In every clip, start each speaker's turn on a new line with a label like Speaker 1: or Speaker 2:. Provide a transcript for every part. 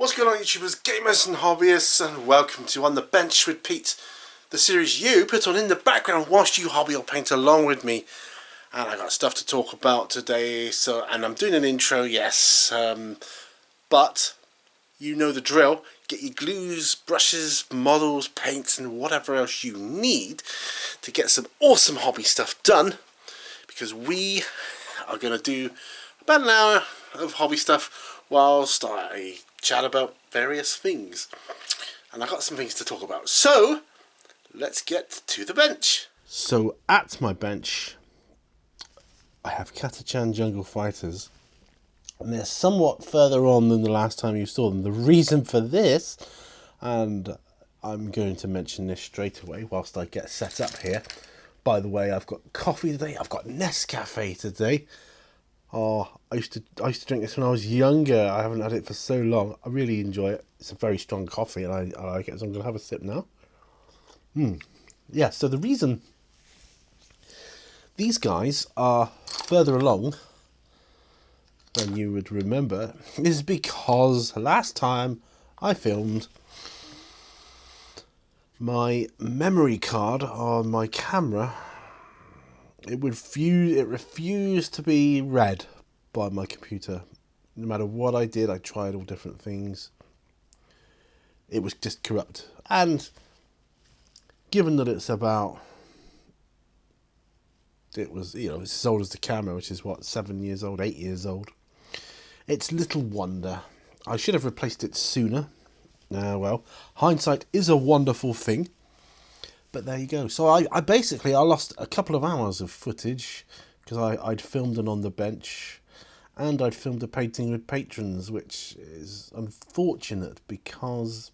Speaker 1: What's going on, YouTubers, gamers and hobbyists, and welcome to On the Bench with Pete, the series you put on in the background whilst you hobby or paint along with me. And I got stuff to talk about today, and I'm doing an intro, yes, but you know the drill. Get your glues, brushes, models, paints and whatever else you need to get some awesome hobby stuff done, because we are going to do about an hour of hobby stuff whilst I chat about various things, and I got some things to talk about. So let's get to the bench. So at my bench I have Catachan Jungle Fighters, and they're somewhat further on than the last time you saw them. The reason for this, and I'm going to mention this straight away whilst I get set up here. By the way, I've got coffee today. I've got Nescafe today. Oh, I used to drink this when I was younger. I haven't had it for so long. I really enjoy it. It's a very strong coffee, and I like it, so I'm going to have a sip now. Yeah, so the reason these guys are further along than you would remember is because last time I filmed, my memory card on my camera, it refused to be read by my computer. No matter what I did, I tried all different things. It was just corrupt. And given that it's as old as the camera, which is what, 7 years old, 8 years old, it's little wonder. I should have replaced it sooner. Well, hindsight is a wonderful thing. But there you go. So I lost a couple of hours of footage because I'd filmed an On the Bench and I'd filmed a painting with patrons, which is unfortunate because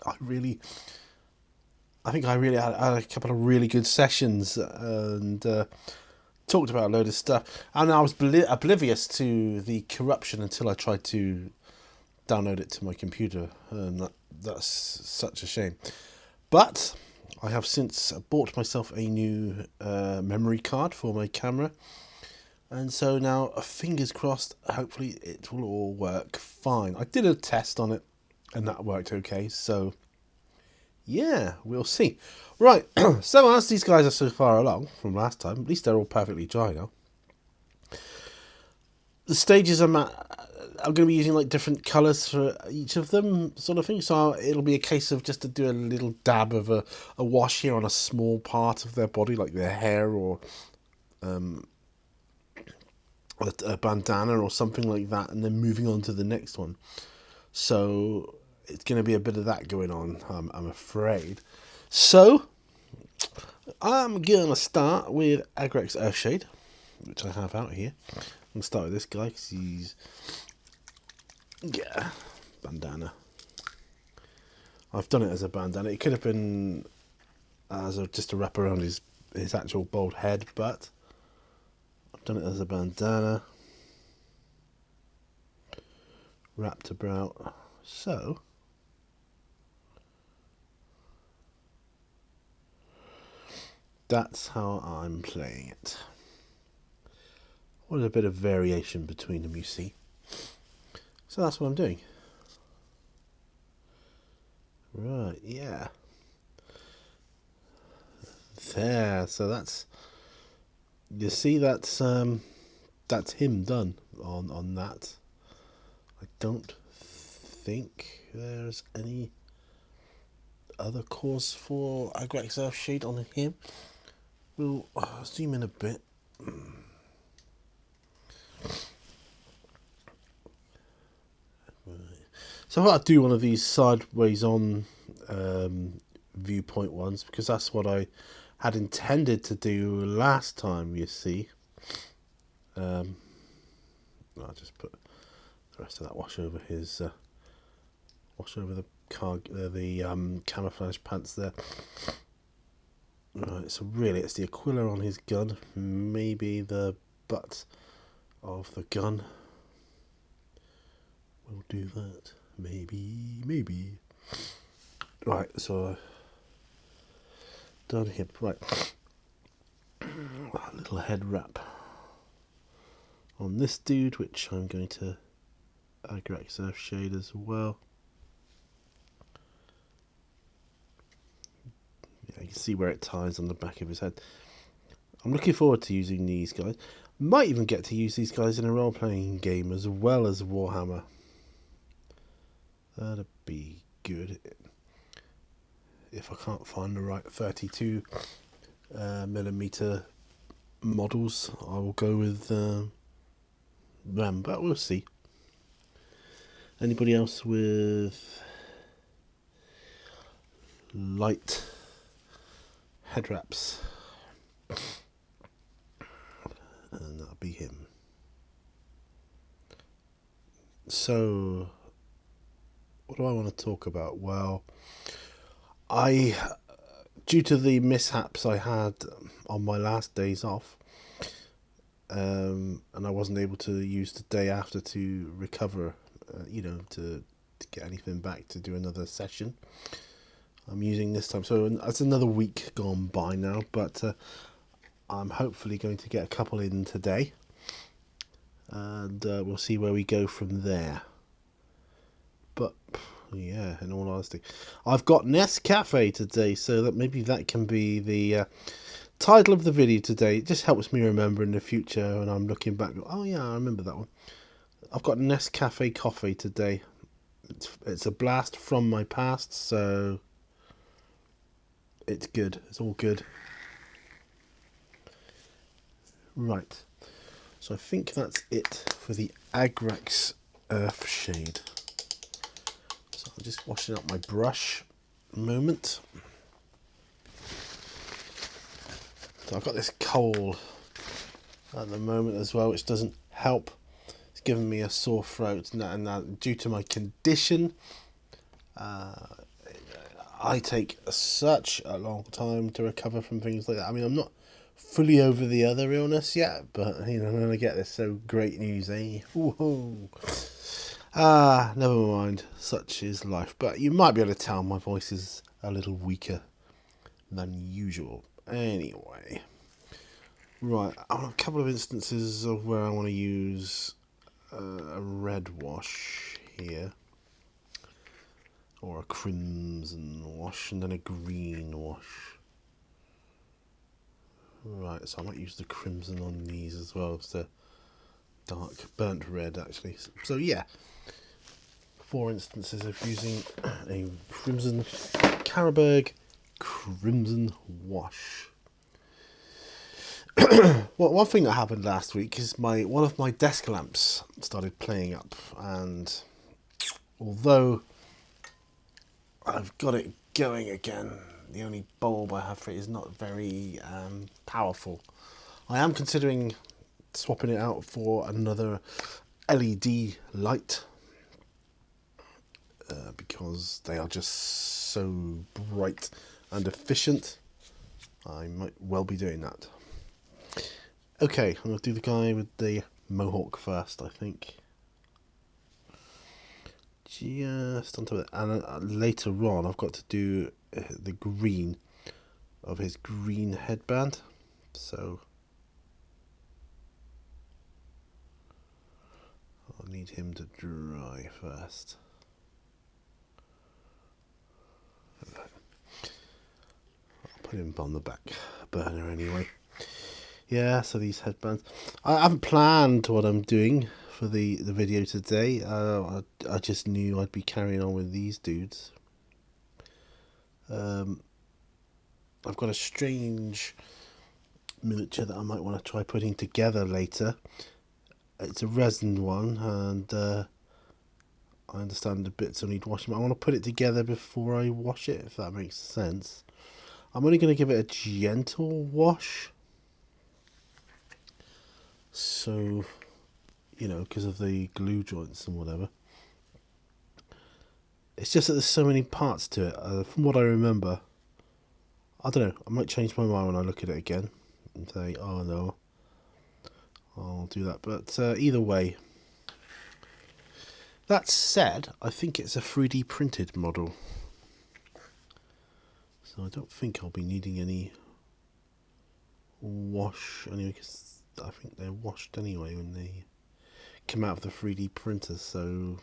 Speaker 1: I think I really had a couple of really good sessions and talked about a load of stuff. And I was oblivious to the corruption until I tried to download it to my computer, and that's such a shame. But I have since bought myself a new memory card for my camera, and so now, fingers crossed, hopefully it will all work fine. I did a test on it and that worked okay, so yeah, we'll see. Right, so as these guys are so far along from last time, at least they're all perfectly dry now. The stages I'm going to be using like different colours for each of them, sort of thing. So it'll be a case of just to do a little dab of a wash here on a small part of their body, like their hair or a bandana or something like that, and then moving on to the next one. So it's going to be a bit of that going on, I'm afraid. So I'm going to start with Agrex Earthshade, which I have out here. I'm going to start with this guy because he's... yeah, bandana. I've done it as a bandana. It could have been as just a wrap around his actual bald head, but I've done it as a bandana. Wrapped about. So that's how I'm playing it. What a bit of variation between them, you see. So that's what I'm doing. Right, yeah. There, so that's... you see, that's him done on that. I don't think there's any other cause for Agrex Earthshade on him. We'll zoom in a bit. So I thought I'd do one of these sideways on viewpoint ones, because that's what I had intended to do last time, you see. I'll just put the rest of that wash over the camouflage pants there. Right, so really it's the Aquila on his gun, maybe the butt of the gun will do that. Maybe. Right, so done hip. Right, a little head wrap on this dude, which I'm going to Agrax Earthshade as well. Yeah, you can see where it ties on the back of his head. I'm looking forward to using these guys. Might even get to use these guys in a role-playing game as well as Warhammer. That'd be good. If I can't find the right 32 millimeter models, I will go with them, but we'll see. Anybody else with light head wraps? And that'll be him. So, what do I want to talk about? Well, due to the mishaps I had on my last days off, and I wasn't able to use the day after to recover, to get anything back to do another session. I'm using this time, so it's another week gone by now, but I'm hopefully going to get a couple in today, and we'll see where we go from there. But yeah, in all honesty, I've got Nescafe today, so that maybe that can be the title of the video today. It just helps me remember in the future when I'm looking back. Oh yeah, I remember that one. I've got Nescafe coffee today. It's a blast from my past, so it's good. It's all good. Right. So I think that's it for the Agrax Earthshade. So I'm just washing up my brush a moment. So I've got this cold at the moment as well, which doesn't help. It's giving me a sore throat, and due to my condition, I take such a long time to recover from things like that. I mean, I'm not fully over the other illness yet, but I'm going to get this. So great news, eh? Woohoo! Never mind. Such is life. But you might be able to tell my voice is a little weaker than usual. Anyway, right. I want a couple of instances of where I want to use a red wash here, or a crimson wash, and then a green wash. Right, so I might use the crimson on these as well. It's the dark burnt red, actually. So yeah, 4 instances of using a crimson Carroburg crimson wash. Well, one thing that happened last week is one of my desk lamps started playing up, and although I've got it going again, the only bulb I have for it is not very powerful. I am considering swapping it out for another LED light, because they are just so bright and efficient. I might well be doing that. Okay, I'm going to do the guy with the mohawk first, I think. Just on top of it. And later on, I've got to do the green of his green headband. So I'll need him to dry first. I'll put him on the back burner anyway. Yeah, so these headbands. I haven't planned what I'm doing for the video today. I just knew I'd be carrying on with these dudes. I've got a strange miniature that I might want to try putting together later. It's a resin one, and I understand the bits I need washing, but I want to put it together before I wash it, if that makes sense. I'm only going to give it a gentle wash. So, because of the glue joints and whatever. It's just that there's so many parts to it. From what I remember, I don't know, I might change my mind when I look at it again and say, oh no, I'll do that. But either way, that said, I think it's a 3D printed model. So I don't think I'll be needing any wash anyway, because I think they're washed anyway when they come out of the 3D printer, so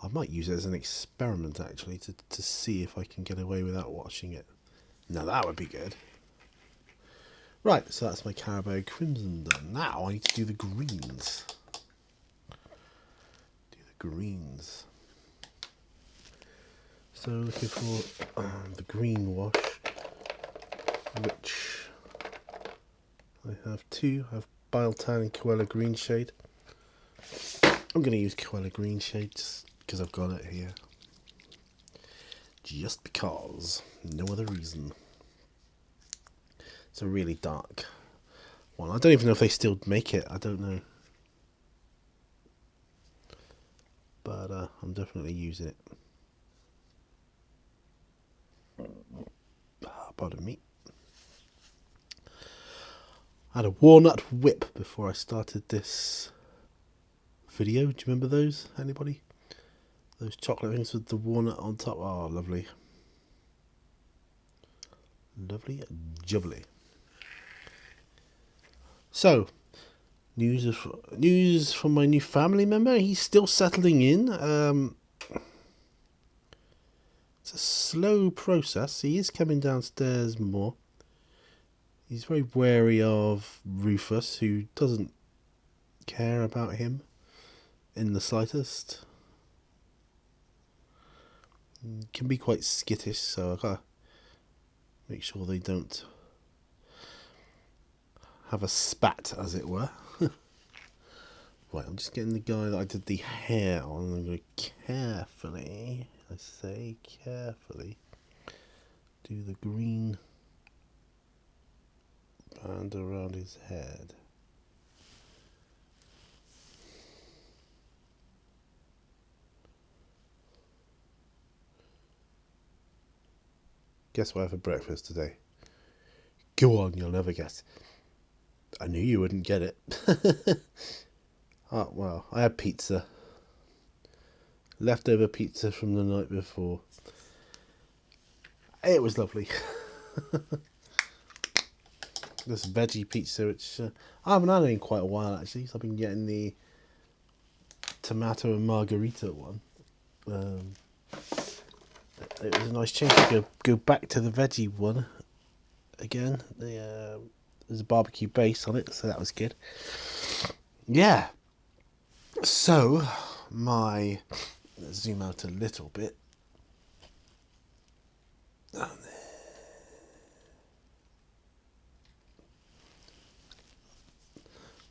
Speaker 1: I might use it as an experiment actually to see if I can get away without washing it. Now that would be good. Right, so that's my Carabao Crimson done. Now I need to do the greens. So looking for the green wash, which I have two. I have Bile Tan and Koala Green Shade. I'm going to use Koala Green Shade just because I've got it here. Just because. No other reason. It's a really dark one. I don't even know if they still make it. I don't know. But I'm definitely using it. Pardon me. I had a walnut whip before I started this video. Do you remember those? Anybody? Those chocolate things with the walnut on top. Oh, lovely. Lovely, jubbly. So, news from my new family member. He's still settling in. It's a slow process. He is coming downstairs more. He's very wary of Rufus, who doesn't care about him in the slightest. Can be quite skittish, so I gotta make sure they don't have a spat, as it were. Right, I'm just getting the guy that I did the hair on. I'm going to carefully, I say carefully, do the green band around his head. Guess what I had for breakfast today? Go on, you'll never guess. I knew you wouldn't get it. Oh, well, I had pizza. Leftover pizza from the night before. It was lovely. This veggie pizza, which I haven't had in quite a while actually, so I've been getting the tomato and margarita one. It was a nice change to go back to the veggie one again. There's a barbecue base on it, so that was good. Yeah. So, let's zoom out a little bit.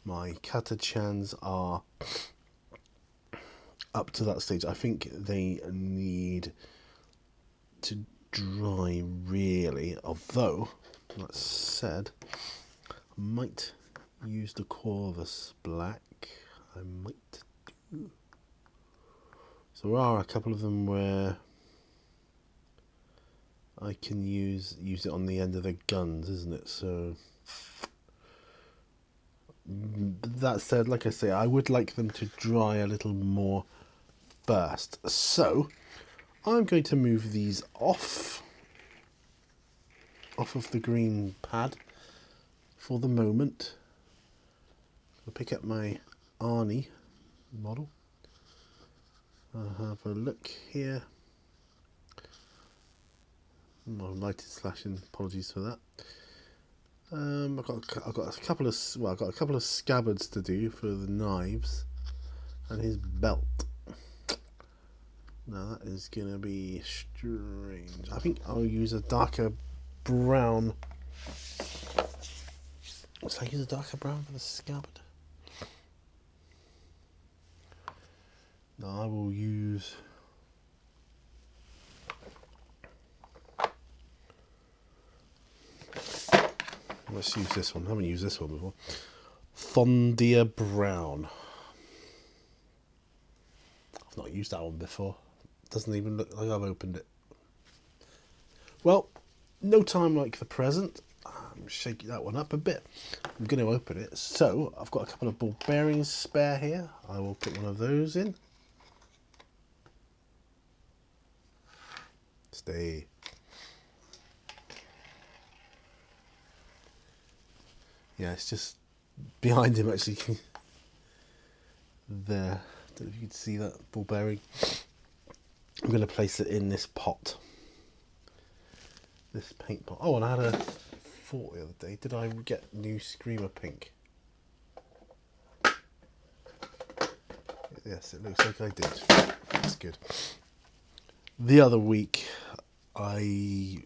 Speaker 1: My catachans are up to that stage. I think they need to dry really, although that said, I might use the Corvus Black. I might do. So there are a couple of them where I can use it on the end of the guns, isn't it? So that said, like I say, I would like them to dry a little more first. So I'm going to move these off of the green pad for the moment. I'll pick up my Arnie model. I'll have a look here. My light is flashing. Apologies for that. I've got a couple of scabbards to do for the knives and his belt. Now that is gonna be strange. I think I'll use a darker brown. Let's use a darker brown for the scabbard. Now I will use. Let's use this one. I haven't used this one before. Fondia Brown. I've not used that one before. It doesn't even look like I've opened it. Well, no time like the present. I'm shaking that one up a bit. I'm going to open it. So, I've got a couple of ball bearings spare here. I will put one of those in. Stay. Yeah, it's just behind him actually. there. Don't know if you can see that ball bearing. I'm going to place it in this pot. This paint pot. Oh, and I had a thought the other day. Did I get new Screamer Pink? Yes, it looks like I did. That's good. The other week, I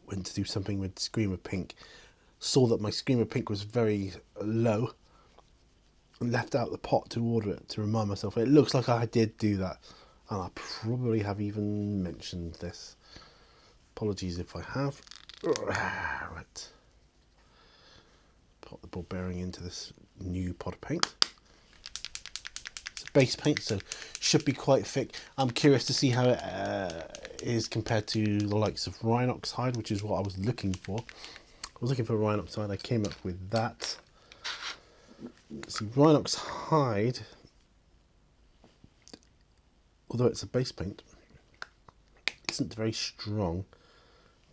Speaker 1: went to do something with Screamer Pink. Saw that my Screamer Pink was very low. And left out the pot to order it to remind myself. It looks like I did do that. And I probably have even mentioned this. Apologies if I have. Right. Put the ball bearing into this new pot of paint. It's a base paint, so should be quite thick. I'm curious to see how it is compared to the likes of Rhinox Hide, which is what I was looking for. I was looking for Rhinox Hide. I came up with that. See, Rhinox Hide, although it's a base paint, isn't very strong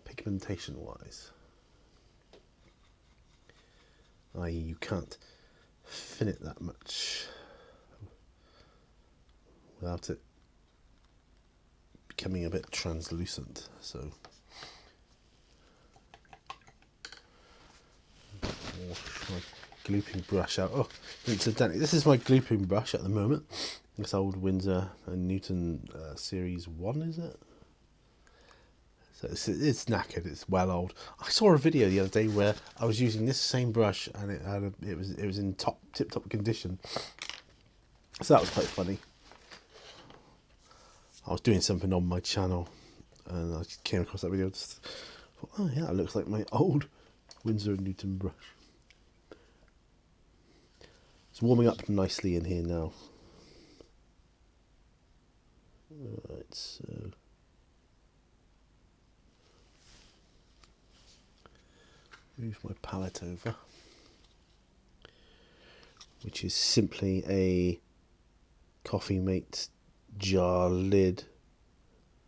Speaker 1: pigmentation wise. I.e. you can't thin it that much without it becoming a bit translucent. So wash my glooping brush out. Oh, incidentally, this is my glooping brush at the moment. This old Winsor and Newton Series 1, is it? So it's knackered. It's well old. I saw a video the other day where I was using this same brush and it was in tip top condition. So that was quite funny. I was doing something on my channel and I came across that video. Just thought, oh yeah, it looks like my old Winsor and Newton brush. It's warming up nicely in here now. Right, so move my palette over, which is simply a Coffee Mate jar lid,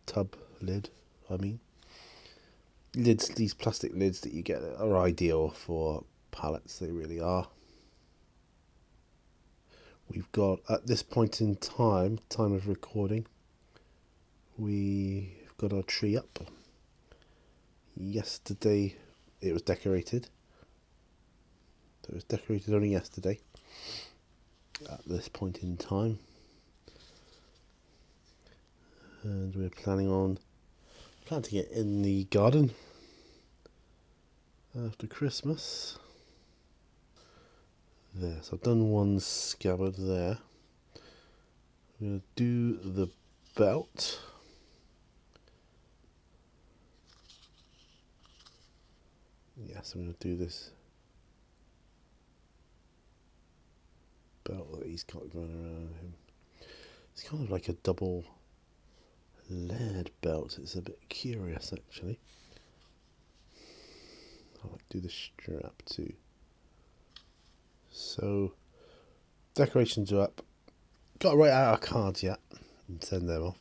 Speaker 1: tub lid, I mean. Lids, these plastic lids that you get are ideal for palettes, they really are. We've got, at this point in time of recording, we've got our tree up. Yesterday it was decorated. So it was decorated only yesterday at this point in time. And we're planning it in the garden after Christmas. There, so I've done one scabbard there. I'm going to do the belt. Yes, I'm going to do this belt that he's got going around him. It's kind of like a double layered belt. It's a bit curious actually. I like to do the strap too. So decorations are up. Got to write out our cards yet and send them off.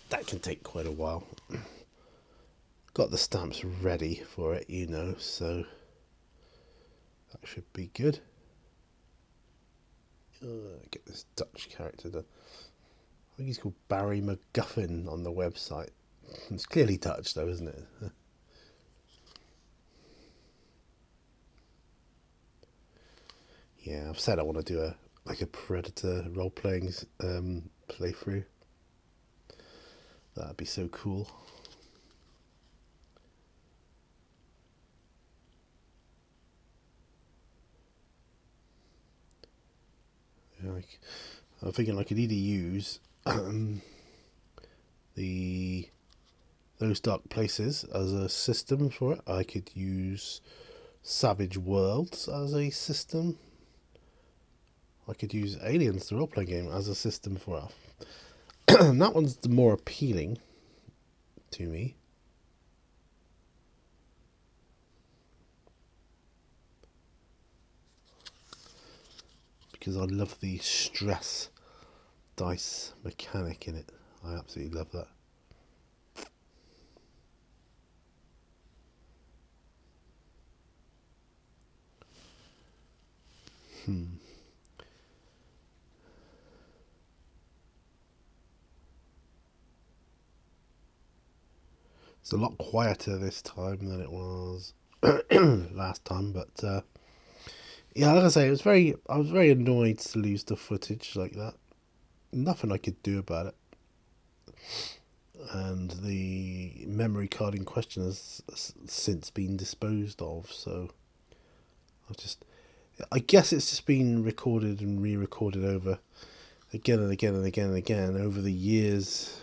Speaker 1: That can take quite a while. Got the stamps ready for it, you know, so that should be good. Get this Dutch character done. I think he's called Barry McGuffin on the website. It's clearly Dutch though, isn't it? Yeah, I've said I want to do a Predator role-playing playthrough. That'd be so cool. Yeah, I'm thinking I could either use those dark places as a system for it. I could use Savage Worlds as a system. I could use Aliens, the role-playing game, as a system for it. And that one's the more appealing to me. Because I love the stress dice mechanic in it. I absolutely love that. It's a lot quieter this time than it was last time, but yeah, like I say, I was very annoyed to lose the footage like that. Nothing I could do about it, and the memory card in question has since been disposed of. So I guess it's just been recorded and re-recorded over again and again and again and again over the years.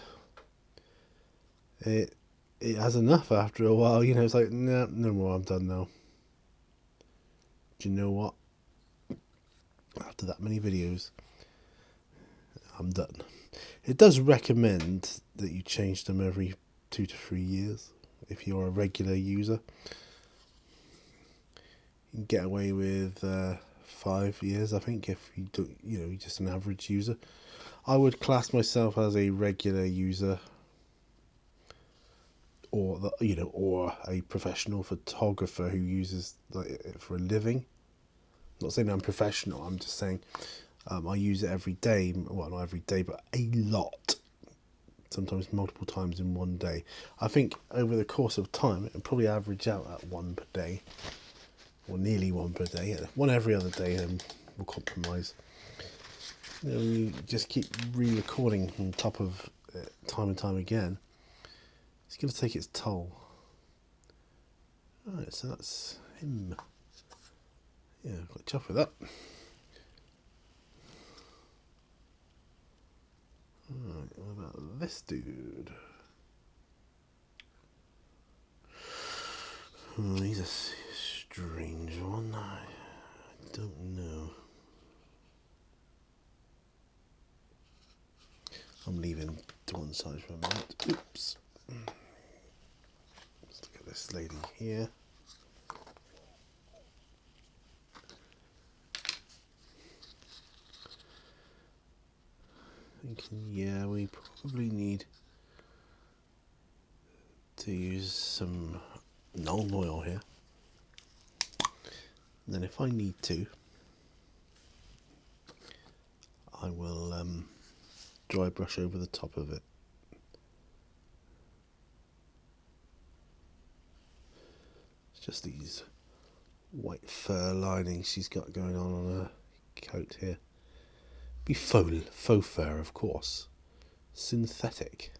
Speaker 1: It has enough after a while, you know. It's like, nah, no more. I'm done now. Do you know what? After that many videos, I'm done. It does recommend that you change them every 2 to 3 years if you're a regular user. You can get away with 5 years, I think, if you do, you know, you're just an average user. I would class myself as a regular user, or or a professional photographer who uses it for a living. I'm not saying I'm professional. I'm just saying I use it every day. Well, not every day, but a lot. Sometimes multiple times in one day. I think over the course of time, it'll probably average out at one per day, or nearly one per day. One every other day, will compromise. You know, you just keep re-recording on top of it time and time again. It's going to take its toll. Alright, so that's him. Yeah, got chuffed with that. Alright, what about this dude? Oh, he's a strange one. I don't know. I'm leaving to one side for a minute. Oops. Let's look at this lady here. Thinking, yeah, we probably need to use some null oil here. And then if I need to, I will dry brush over the top of it. It's just these white fur linings she's got going on her coat here. Be faux fur, of course. Synthetic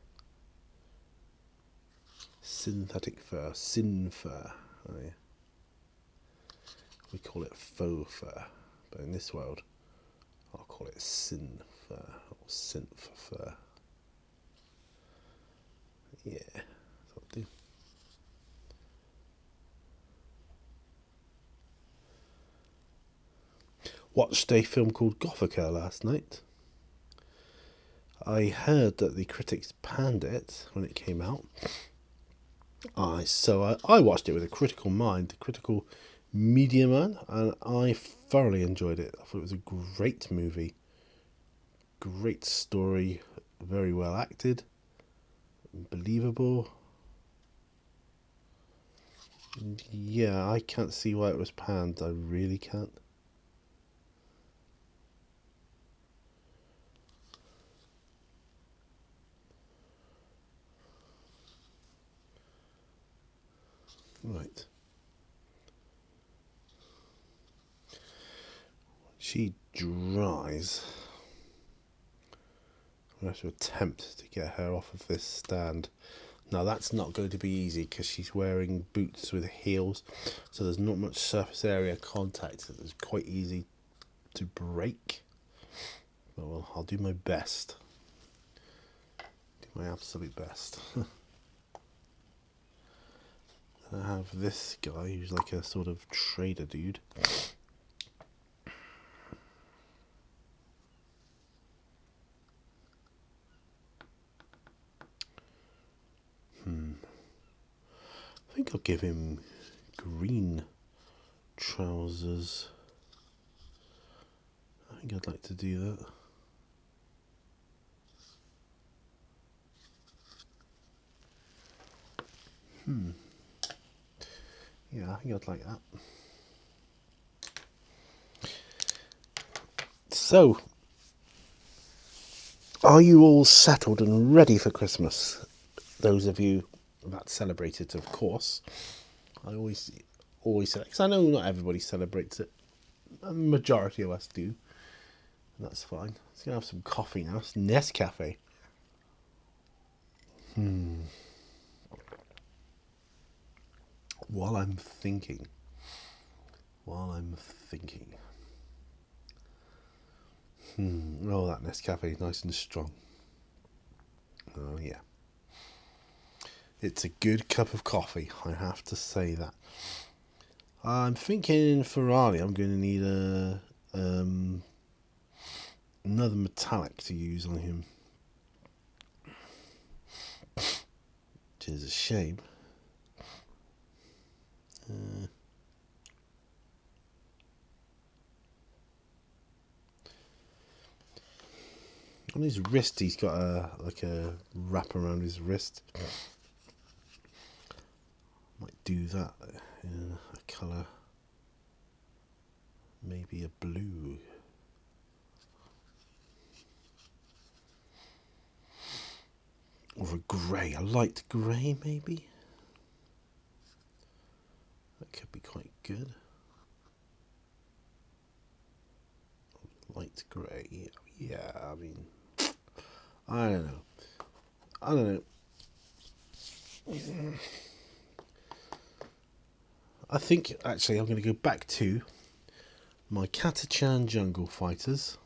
Speaker 1: fur, sin fur. Oh, yeah. We call it faux fur, but in this world, I'll call it sin fur or synth fur. Yeah, that'll do. Watched a film called Gothica last night. I heard that the critics panned it when it came out. So I watched it with a critical mind, a critical media man, and I thoroughly enjoyed it. I thought it was a great movie, great story, very well acted, believable. Yeah, I can't see why it was panned. I really can't. Right. She dries. I'm going to have to attempt to get her off of this stand. Now that's not going to be easy because she's wearing boots with heels, so there's not much surface area contact, so it's quite easy to break. But well, I'll do my best. Do my absolute best. I have this guy who's like a sort of trader dude. I think I'll give him green trousers. I think I'd like to do that. Yeah, I think I'd like that. So, are you all settled and ready for Christmas? Those of you That's celebrated, of course. I always say that, because I know not everybody celebrates it. A majority of us do. And that's fine. Let's go have some coffee now. It's Nescafe. While I'm thinking. Oh, that Nescafe is nice and strong. Oh, yeah. It's a good cup of coffee, I have to say that. I'm thinking Ferrari, I'm going to need another metallic to use on him. Which is a shame. On his wrist, he's got a wrap around his wrist. Might do that in a colour, maybe a blue. Or a grey, a light grey maybe. That could be quite good. Light grey, yeah, I mean, I don't know. I think actually I'm going to go back to my Catachan Jungle Fighters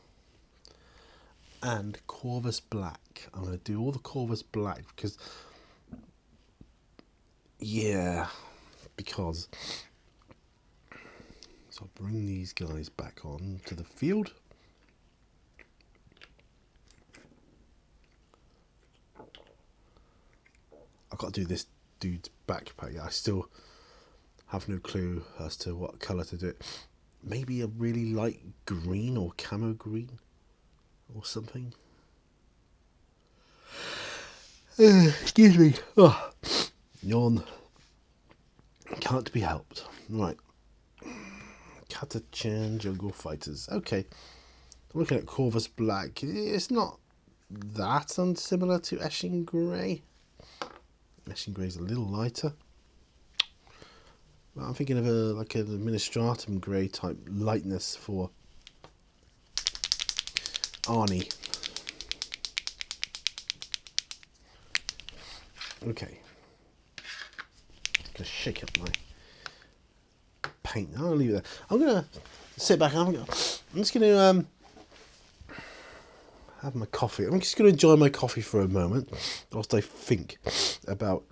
Speaker 1: and Corvus Black. I'm going to do all the Corvus Black because so I'll bring these guys back on to the field. I've got to do this dude's backpack. I still have no clue as to what colour to do it. Maybe a really light green or camo green or something. Excuse me. Oh, yawn. Can't be helped. Right. Catachan Jungle Fighters. Okay. I'm looking at Corvus Black. It's not that unsimilar to Eshin Grey. Eshin Grey's a little lighter. But I'm thinking of an Administratum Grey type lightness for Arnie. Okay. Just gonna shake up my paint. I'll leave it there. I'm gonna sit back. I'm just gonna have my coffee. I'm just gonna enjoy my coffee for a moment whilst I think about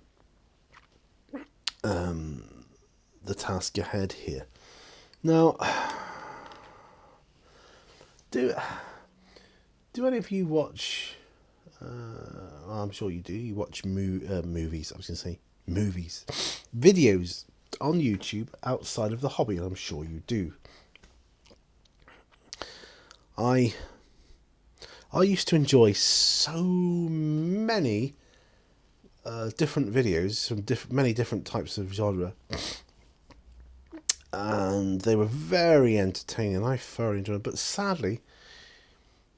Speaker 1: the task ahead here. Now, do any of you watch? I'm sure you do. You watch movies. I was going to say movies, videos on YouTube outside of the hobby, and I'm sure you do. I used to enjoy so many different videos from many different types of genre, and they were very entertaining. I thoroughly enjoyed them, but sadly,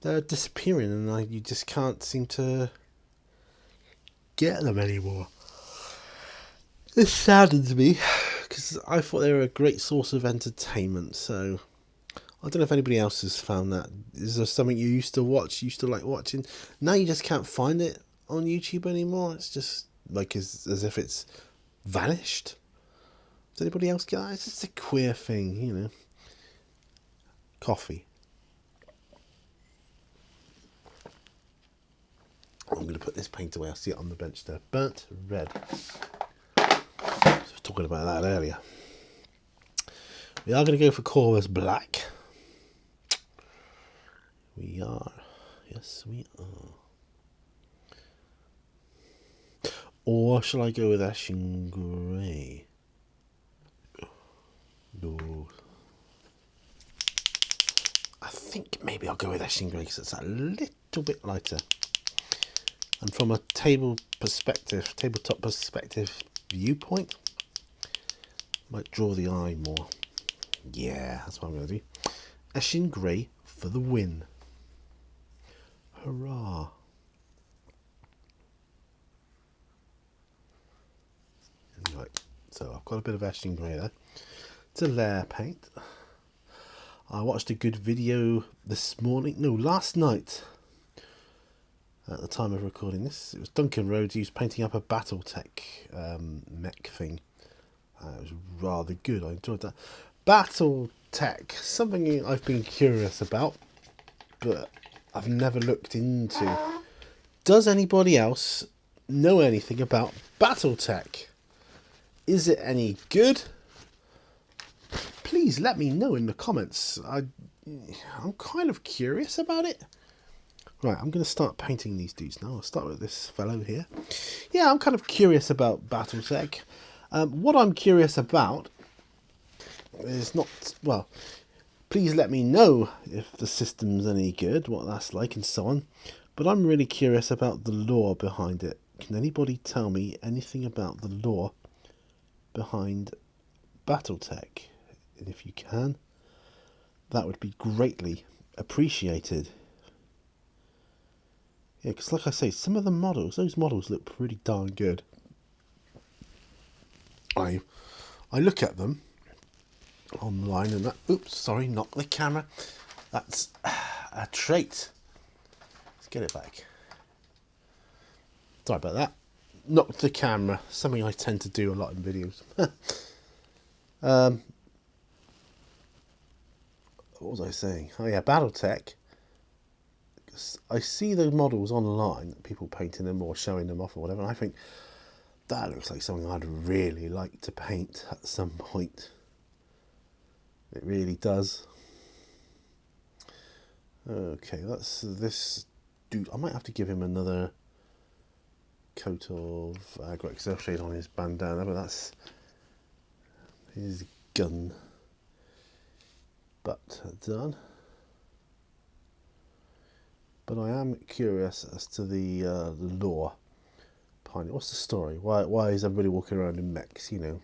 Speaker 1: they're disappearing, and you just can't seem to get them anymore. This saddens me because I thought they were a great source of entertainment. So I don't know if anybody else has found that. Is there something you used to watch, used to like watching? Now you just can't find it on YouTube anymore. It's just like as if it's vanished. Does anybody else get that? It's just a queer thing, you know. Coffee. I'm going to put this paint away. I see it on the bench there. Burnt red. I was talking about that earlier. We are going to go for Corvus Black. We are. Yes, we are. Or shall I go with Eshin Grey? No. I think maybe I'll go with Eshin Grey because it's a little bit lighter. And from a tabletop perspective viewpoint, might draw the eye more. Yeah, that's what I'm going to do. Eshin Grey for the win. Hurrah. got a bit of etching grey there. It's a layer paint. I watched a good video last night. At the time of recording this, it was Duncan Rhodes. He was painting up a BattleTech mech thing. It was rather good. I enjoyed that. BattleTech, something I've been curious about, but I've never looked into. Does anybody else know anything about BattleTech? Is it any good? Please let me know in the comments. I'm kind of curious about it. Right, I'm going to start painting these dudes now. I'll start with this fellow here. Yeah, I'm kind of curious about BattleTech. What I'm curious about is not... Well, please let me know if the system's any good, what that's like and so on. But I'm really curious about the lore behind it. Can anybody tell me anything about the lore behind BattleTech? And if you can, that would be greatly appreciated. Yeah, because like I say, some of the models, those models look pretty darn good. I look at them online and that... Oops, sorry, knock the camera. That's a trait. Let's get it back. Sorry about that. Knocked the camera. Something I tend to do a lot in videos. What was I saying? Oh yeah, BattleTech. I see the models online, people painting them or showing them off or whatever, and I think that looks like something I'd really like to paint at some point. It really does. Okay, that's this dude. I might have to give him another coat of agro-excel shade on his bandana, but that's his gun butt done. But I am curious as to the lore behind it. What's the story? Why is everybody walking around in mechs? You know,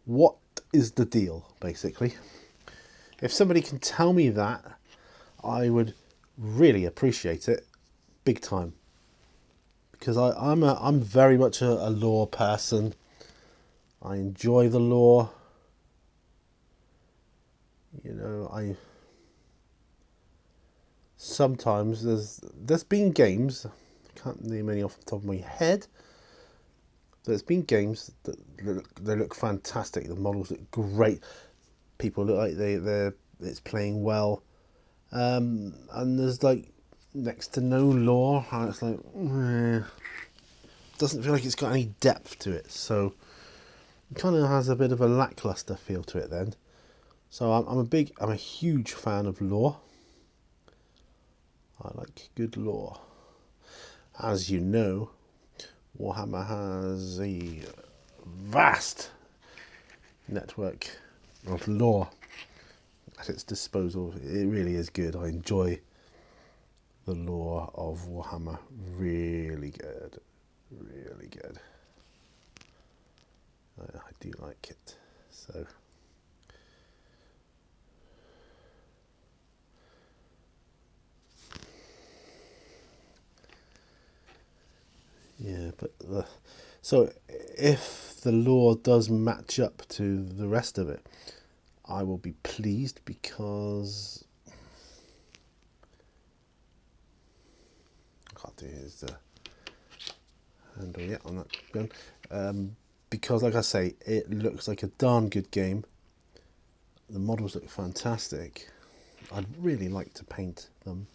Speaker 1: what is the deal, basically? If somebody can tell me that, I would really appreciate it, big time. Because I'm very much a lore person. I enjoy the lore. You know, sometimes there's been games, I can't name any off the top of my head. There's been games that look fantastic. The models look great. People look like it's playing well. And there's like next to no lore, and it's like doesn't feel like it's got any depth to it. So it kind of has a bit of a lackluster feel to it then. So I'm a huge fan of lore. I like good lore. As you know, Warhammer has a vast network of lore at its disposal. It really is good. I enjoy the lore of Warhammer. Really good. Really good. I do like it. So... yeah, but so if the lore does match up to the rest of it, I will be pleased, because I can't do his handle yet on that gun. Because like I say, it looks like a darn good game. The models look fantastic. I'd really like to paint them.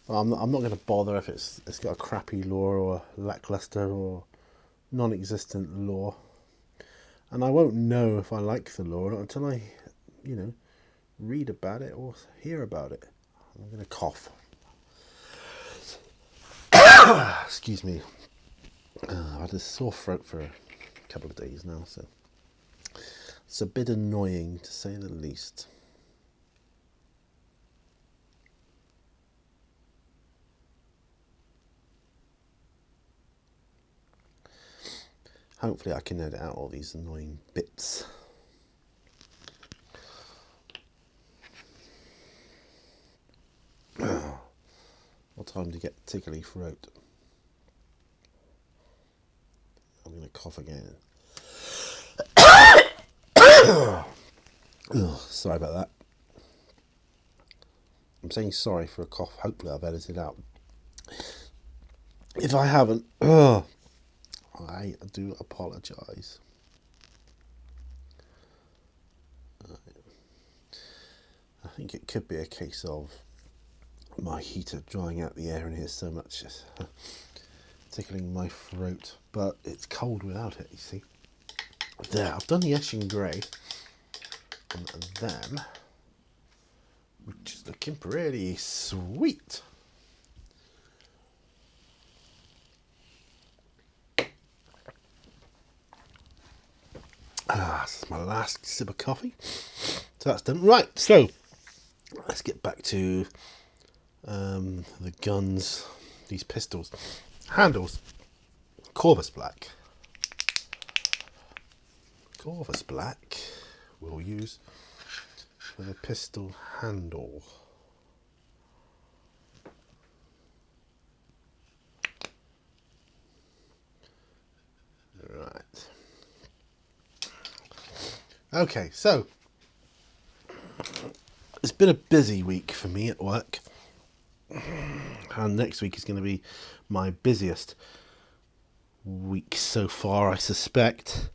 Speaker 1: Well, I'm not going to bother if it's got a crappy lore or lackluster or non-existent lore, and I won't know if I like the lore until I, you know, read about it or hear about it. I'm going to cough. Excuse me. I've had a sore throat for a couple of days now, so it's a bit annoying to say the least. Hopefully I can edit out all these annoying bits. What time to get tickly throat? I'm going to cough again. Ugh, sorry about that. I'm saying sorry for a cough. Hopefully I've edited out. If I haven't, I do apologise. I think it could be a case of my heater drying out the air in here so much, tickling my throat. But it's cold without it, you see. There, I've done the Eshin Grey on them, which is looking pretty sweet. This is my last sip of coffee. So that's done. Right, so let's get back to the guns, these pistols. Handles, Corvus Black. Corvus Black we'll use for the pistol handle. Right. Okay, so it's been a busy week for me at work, and next week is going to be my busiest week so far, I suspect,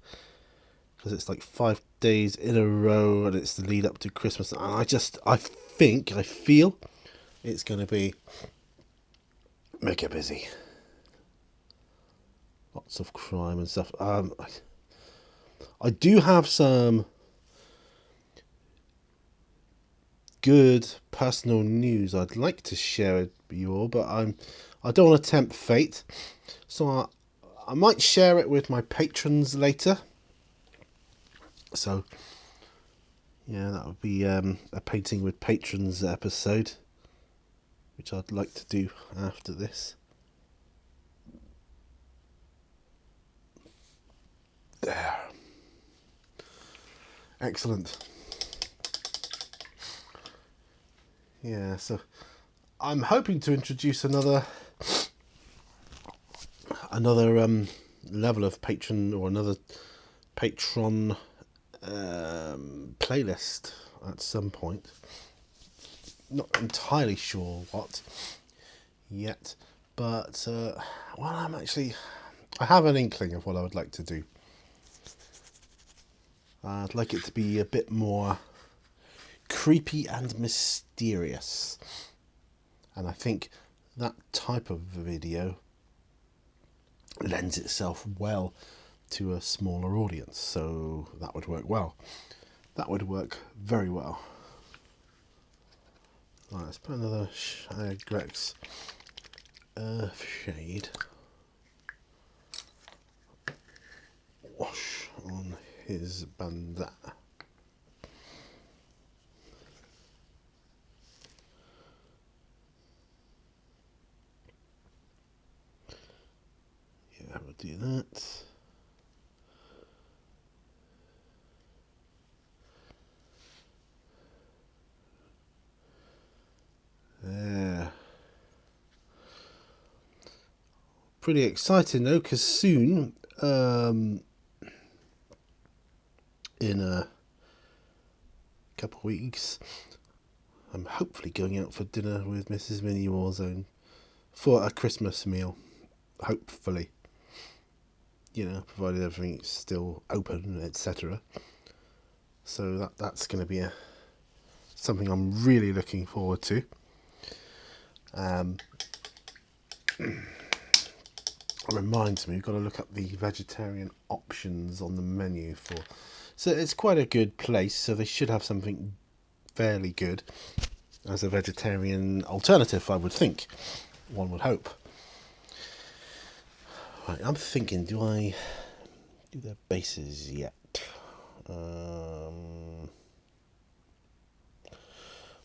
Speaker 1: because it's like 5 days in a row and it's the lead up to Christmas, and I feel it's going to be mega busy. Lots of crime and stuff. I do have some good personal news I'd like to share with you all, but I don't want to tempt fate, so I might share it with my patrons later. So yeah, that would be a painting with patrons episode, which I'd like to do after this. There. Excellent. Yeah, so I'm hoping to introduce another level of patron, or another patron playlist at some point. Not entirely sure what yet, but I have an inkling of what I would like to do. I'd like it to be a bit more creepy and mysterious, and I think that type of video lends itself well to a smaller audience, so that would work well. That would work very well. Right, let's put another Grex Earth Shade wash on his bandana. Yeah, we'll do that. There. Pretty exciting though, because soon, in a couple of weeks, I'm hopefully going out for dinner with Mrs. Mini Warzone for a Christmas meal. Hopefully, provided everything's still open, etc. So that's going to be something I'm really looking forward to. Reminds me, we've got to look up the vegetarian options on the menu for. So it's quite a good place, so they should have something fairly good as a vegetarian alternative, I would think. One would hope. Right, I'm thinking, do I do their bases yet?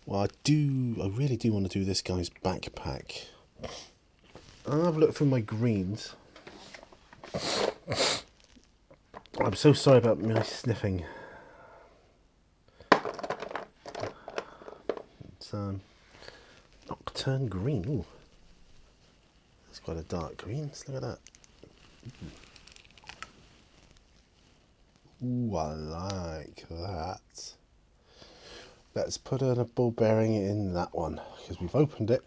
Speaker 1: Well, I really do want to do this guy's backpack. I'll have a look through my greens. I'm so sorry about my sniffing. It's Nocturne Green. Ooh. It's quite a dark green. Let's look at that. Ooh, I like that. Let's put a ball bearing in that one, because we've opened it.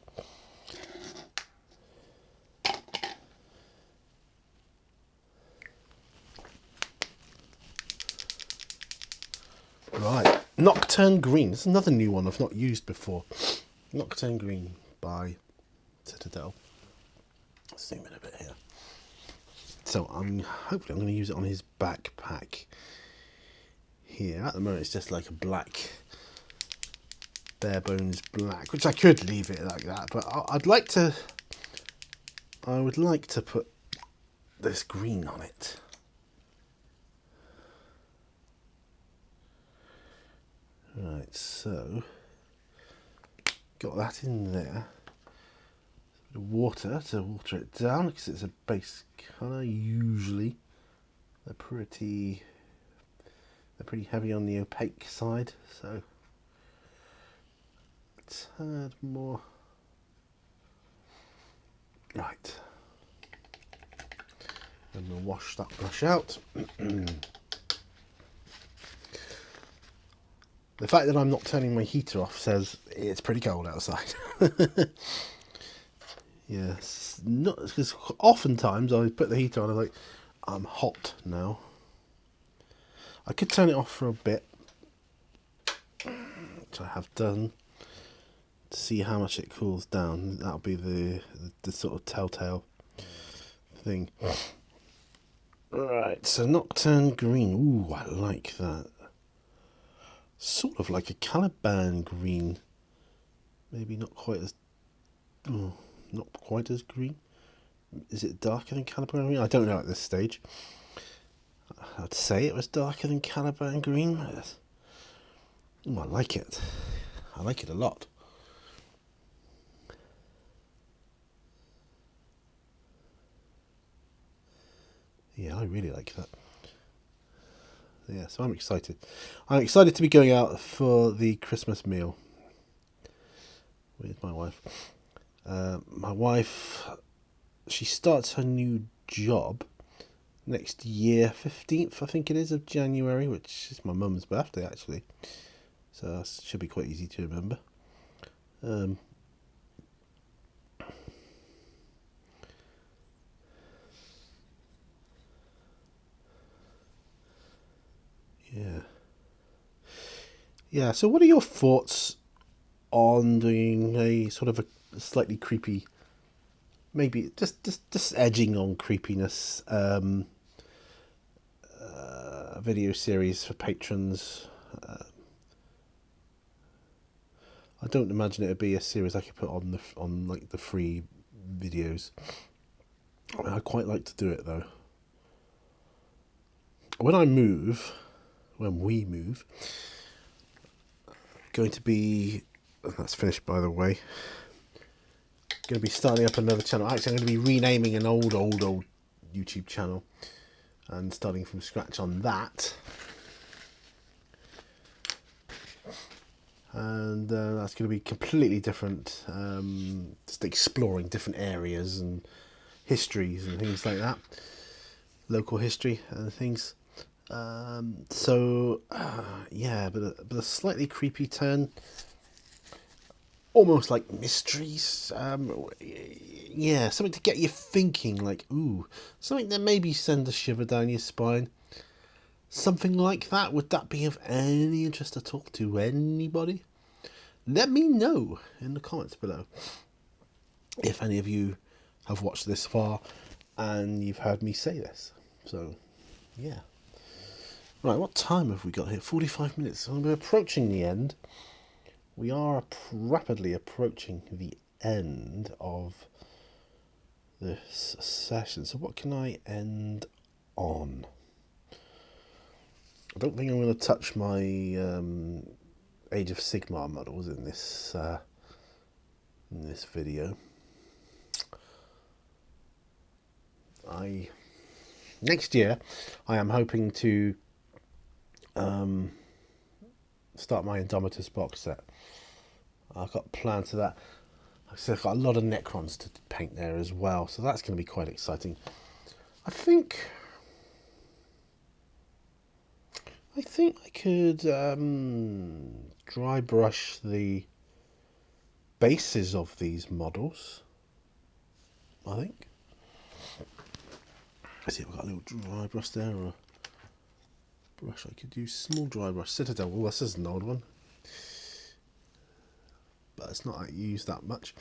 Speaker 1: Right, Nocturne Green. This is another new one I've not used before. Nocturne Green by Citadel. Let's zoom in a bit here. So hopefully I'm going to use it on his backpack here. At the moment it's just like a black, bare bones black, which I could leave it like that, but I would like to put this green on it. Right, so got that in there. Water to water it down because it's a base colour. Usually they're pretty heavy on the opaque side, so a tad more. Right, and we'll wash that brush out. The fact that I'm not turning my heater off says it's pretty cold outside. Yes, not because oftentimes I put the heater on and I'm like, I'm hot now. I could turn it off for a bit, which I have done, to see how much it cools down. That'll be the sort of telltale thing. Right, so Nocturne Green. Ooh, I like that. Sort of like a Caliban green. Maybe not quite as... Oh, not quite as green. Is it darker than Caliban green? I don't know at this stage. I'd say it was darker than Caliban green. Ooh, I like it. I like it a lot. Yeah, I really like that. Yeah, so I'm excited. I'm excited to be going out for the Christmas meal with my wife. My wife, she starts her new job next year, 15th, I think it is, of January, which is my mum's birthday, actually. So it should be quite easy to remember. Yeah. Yeah, so what are your thoughts on doing a sort of a slightly creepy, maybe just edging on creepiness, video series for patrons? I don't imagine it would be a series I could put on like the free videos. I quite like to do it though. When we move, going to be, that's finished by the way, going to be starting up another channel. Actually, I'm going to be renaming an old YouTube channel and starting from scratch on that. And that's going to be completely different, just exploring different areas and histories and things like that, local history and things. Yeah, but a slightly creepy turn, almost like mysteries. Yeah, something to get you thinking, like, ooh, something that maybe send a shiver down your spine. Something like that. Would that be of any interest at all to anybody? Let me know in the comments below if any of you have watched this far and you've heard me say this. So, yeah. Right, what time have we got here? 45 minutes. So we're approaching the end. We are rapidly approaching the end of this session. So what can I end on? I don't think I'm going to touch my Age of Sigmar models in this video. Next year I am hoping to start my Indomitus box set. I've got plans for that. I've got a lot of Necrons to paint there as well, so that's going to be quite exciting. I think I think I could dry brush the bases of these models. I think. Let's see if I've got a little dry brush there, or a brush I could use. Small dry brush. Citadel. Well, this is an old one, but it's not used that much.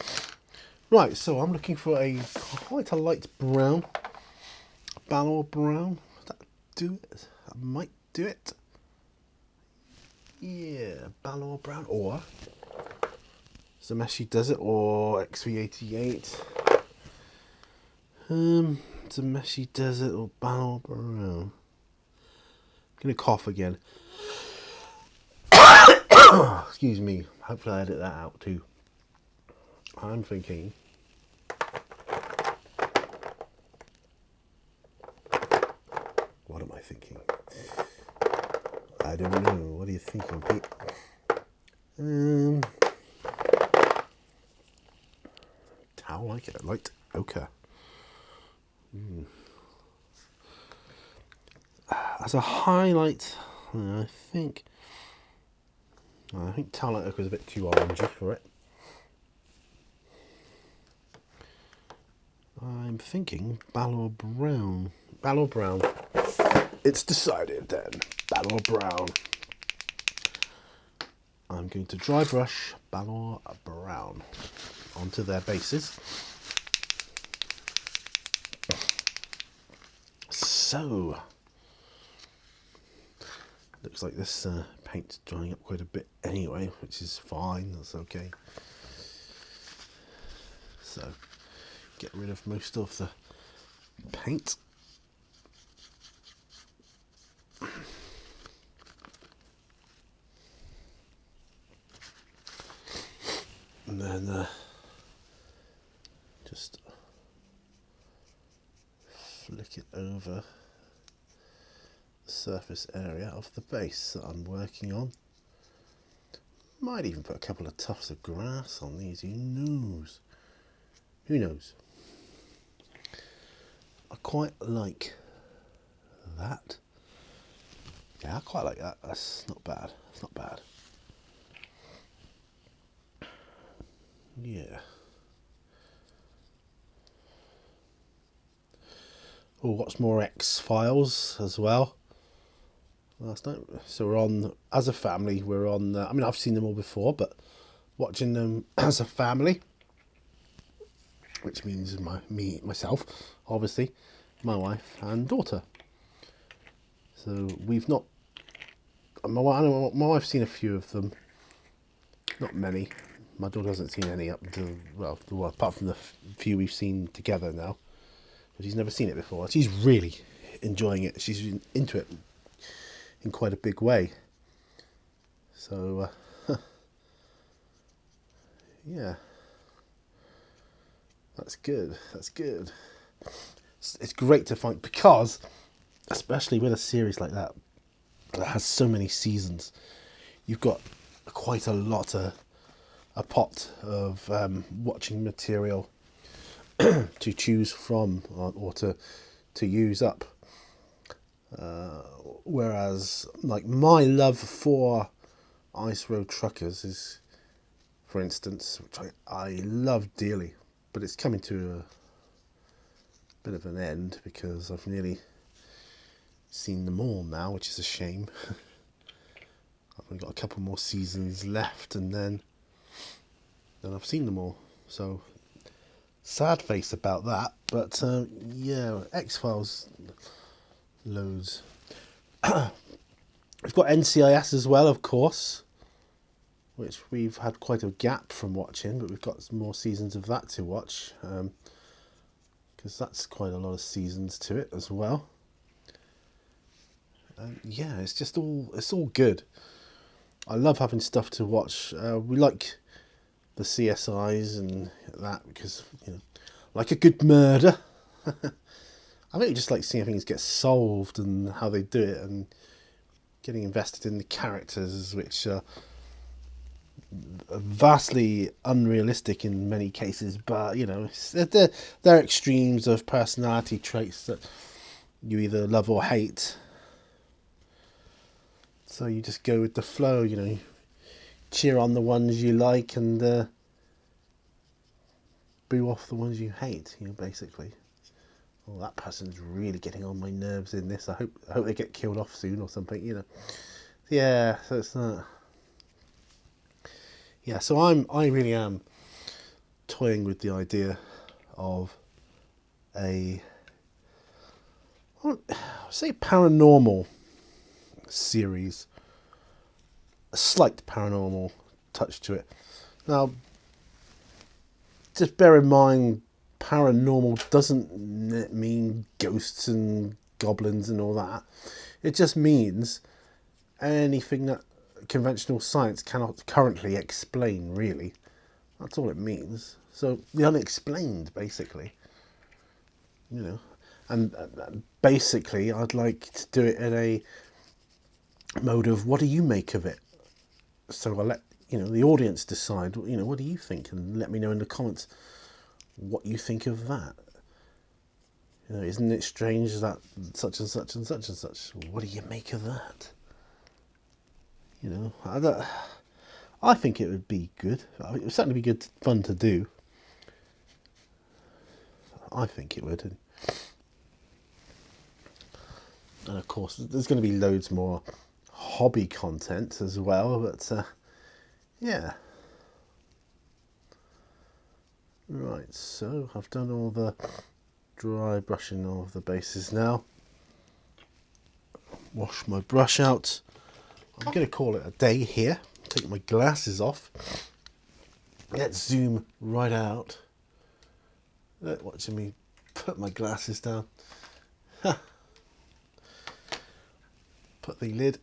Speaker 1: Right, so I'm looking for quite a light brown. Ballor brown. Would that do it? That might do it. Yeah, Ballor brown, or Zameshi Desert, or XV88. Zameshi Desert or Ballor brown. I'm gonna cough again. Excuse me. Hopefully I edit that out too. I'm thinking. What am I thinking? I don't know. What are you thinking, Pete? How like it? Light ochre. As a highlight, I think tau light ochre is a bit too orangey for it. I'm thinking Ballor brown. Ballor brown. It's decided then. Ballor brown. I'm going to dry brush Ballor brown onto their bases. So, looks like this paint's drying up quite a bit anyway, which is fine. That's okay. So, get rid of most of the paint. And then just flick it over the surface area of the base that I'm working on. Might even put a couple of tufts of grass on these, who knows? Who knows? I quite like that. Yeah, I quite like that. That's not bad. It's not bad. Yeah. Oh, what's more, X-Files as well. Last night, so we're on as a family. We're on. I mean, I've seen them all before, but watching them as a family, which means myself, obviously, my wife and daughter. So we've not. My wife's seen a few of them, not many. My daughter hasn't seen any up until well, apart from the few we've seen together now. But she's never seen it before. She's really enjoying it. She's into it in quite a big way. So, yeah, that's good. That's good. It's great to find, because, especially with a series like that has so many seasons, you've got quite a lot a pot of watching material to choose from, or to use up. Whereas, like, my love for Ice Road Truckers is, for instance, which I love dearly, but it's coming to a bit of an end because I've nearly seen them all now, which is a shame. I've only got a couple more seasons left, and then I've seen them all. So, sad face about that. But yeah, X-Files, loads. We've got NCIS as well, of course, which we've had quite a gap from watching, but we've got some more seasons of that to watch, because that's quite a lot of seasons to it as well. Yeah, it's all good. I love having stuff to watch. We like the CSIs and that because, like a good murder. I think we just like seeing things get solved and how they do it, and getting invested in the characters, which are vastly unrealistic in many cases, but they're extremes of personality traits that you either love or hate. So you just go with the flow, you know, cheer on the ones you like and boo off the ones you hate, you know, basically. Well, that person's really getting on my nerves in this. I hope they get killed off soon or something, you know. Yeah, so it's not. Yeah, so I really am toying with the idea of a, I'll say, paranormal series, a slight paranormal touch to it. Now, just bear in mind, paranormal doesn't mean ghosts and goblins and all that. It just means anything that conventional science cannot currently explain, really. That's all it means. So the unexplained, basically. You know, and basically I'd like to do it in a mode of, what do you make of it? So I'll let, you know, the audience decide, you know, what do you think? And let me know in the comments what you think of that. You know, isn't it strange that such and such and such and such? What do you make of that? You know, I think it would be good. It would certainly be good fun to do. I think it would. And of course, there's going to be loads more hobby content as well. But yeah. Right, so I've done all the dry brushing of the bases now. Wash my brush out. I'm going to call it a day here. Take my glasses off. Let's zoom right out. Watching me put my glasses down. Put the lid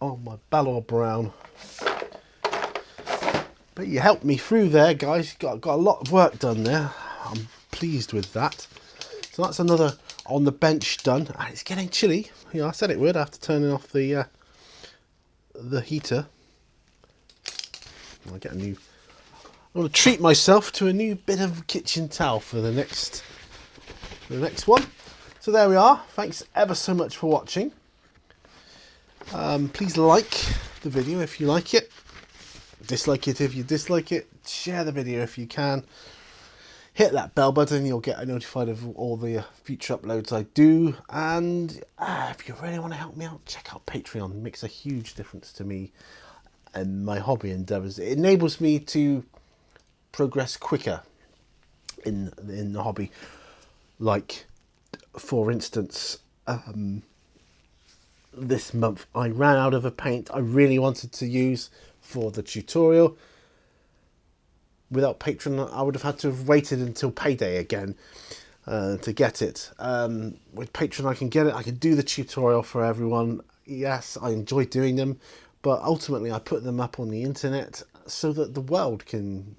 Speaker 1: on my Ballor Brown. But you helped me through there, guys. Got a lot of work done there. I'm pleased with that. So that's another on the bench done. And it's getting chilly. Yeah, I said it would after turning off the heater. I'll get a new. I want to treat myself to a new bit of kitchen towel for the next one. So there we are. Thanks ever so much for watching. Please like the video if you like it. Dislike it if you dislike it. Share the video if you can. Hit that bell button. You'll get notified of all the future uploads I do. And if you really want to help me out, check out Patreon. It makes a huge difference to me and my hobby endeavours. It enables me to progress quicker in the hobby. Like, for instance, this month I ran out of a paint I really wanted to use for the tutorial. Without Patreon, I would have had to have waited until payday again to get it. With Patreon, I can get it. I can do the tutorial for everyone. Yes, I enjoy doing them, but ultimately I put them up on the internet so that the world can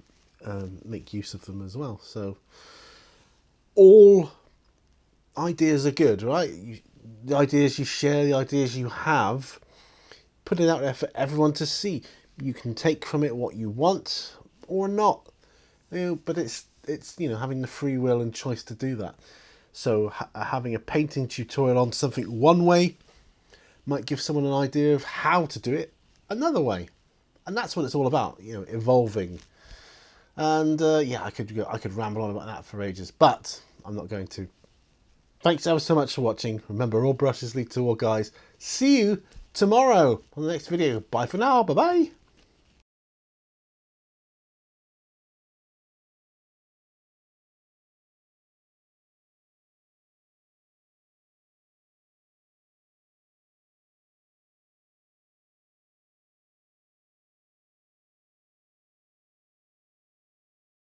Speaker 1: make use of them as well. So all ideas are good, right? The ideas you share, the ideas you have, put it out there for everyone to see. You can take from it what you want or not, you know, but it's you know, having the free will and choice to do that. So having a painting tutorial on something one way might give someone an idea of how to do it another way, and that's what it's all about, you know, evolving. And yeah, I could ramble on about that for ages, but I'm not going to. Thanks ever so much for watching. Remember, all brushes lead to all guys. See you tomorrow on the next video. Bye for now. Bye bye.